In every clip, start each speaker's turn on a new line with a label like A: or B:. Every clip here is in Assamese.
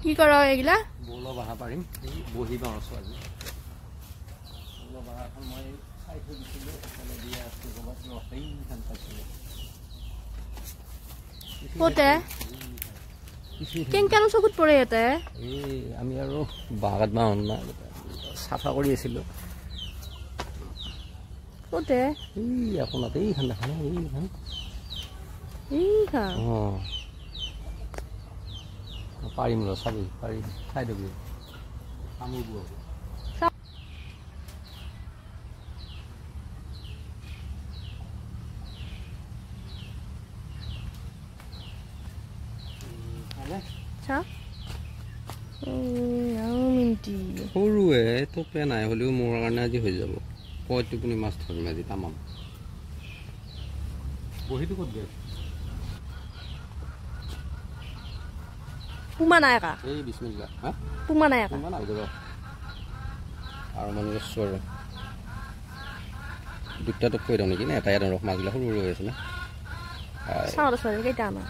A: কি কৰা এইগিলা
B: বৌল বাহা পাৰিম এই বহিবা আছো আজি বৌল বাহাখন মই চাই থৈ দিছিলোঁ এফালে দিয়া আছে ক'ৰবাত ৰখেই খান পাইছিলোঁ
A: ক'তে কেনেকৈ চকুত পৰে ইয়াতে
B: এই আমি আৰু বাগাত বাহন চাফা কৰি আছিলোঁ
A: ক'তে
B: এই আপোনাত এইখান দেখা নাই এইখান অঁ পাৰিম ৰ চাবি পাৰিম চাই দিবি কামুৰিব সৰুৱে তোপে নাই হ'লেও মোৰ কাৰণে আজি হৈ যাব কয় টোপনি মাছ ধৰিম আজি তামাম বহিটো ক'ত গ'ল
A: পুমা নাই কা
B: এই বিস্মিল্লাহ হা
A: পুমা নাই কা
B: পুমা নাই গ'ল আৰু মানে আছোঁ আৰু দুটা টোপ কৈ দিওঁ নেকি নে এটাই ৰখ মাছবিলাক সৰু সৰু হৈ আছে না
A: চাওঁ ছোৱালী কেইটা আমাৰ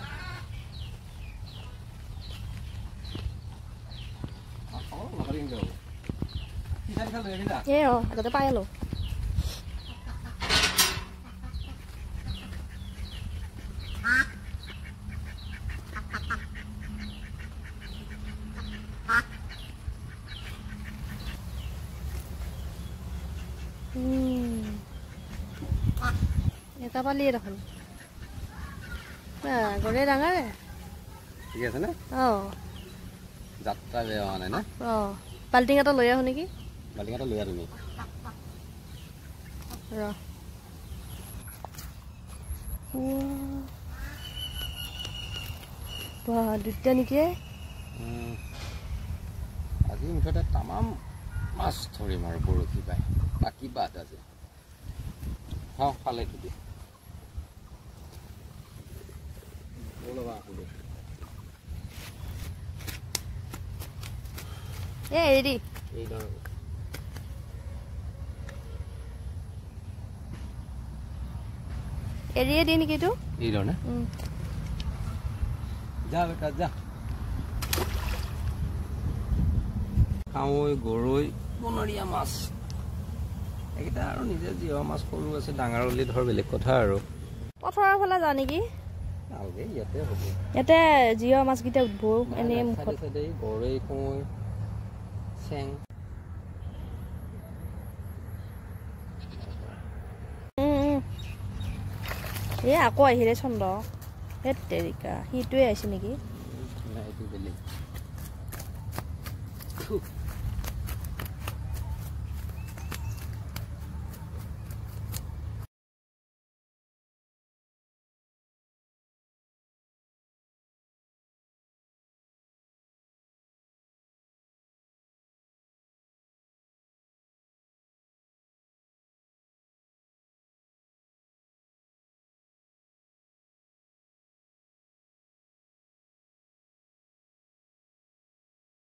A: আগতে পাই আলো এটা পালিয়ে দেখোন গড়ে ডাঙৰে
B: ঠিক আছে নে যাত্ৰা বেয়া হোৱা নাই না
A: বাল্টিং এটা লৈ আহো নেকি
B: বাল্টিং এটা লৈ আহ তুমি
A: দুটা নেকি
B: আজি মুঠতে তামাম মাছ ধৰিম আৰু বৰশী পাই বাকী বাদ আজি ফালে দিবি
A: এৰি এৰিয়ে দিয়ে নেকি এইটো
B: এই ধৰণে যা বেটা যা কাৱৈ গৰৈ বনৰীয়া মাছ এইকেইটা আৰু নিজে জীৱা মাছ সৰু আছে ডাঙৰ হ'লে ধৰ বেলেগ কথা আৰু
A: পথাৰৰ ফালে যা নেকি
B: ইয়াতে হ'ব
A: ইয়াতে জীৱা মাছকেইটা উঠব এনেই মুখত
B: গৰৈ কাৱৈ চেং
A: এই আকৌ আহিলে চন্দ্ৰ সেই তেৰিকা সিটোৱে আহিছে নেকি
B: এইটো বেলেগ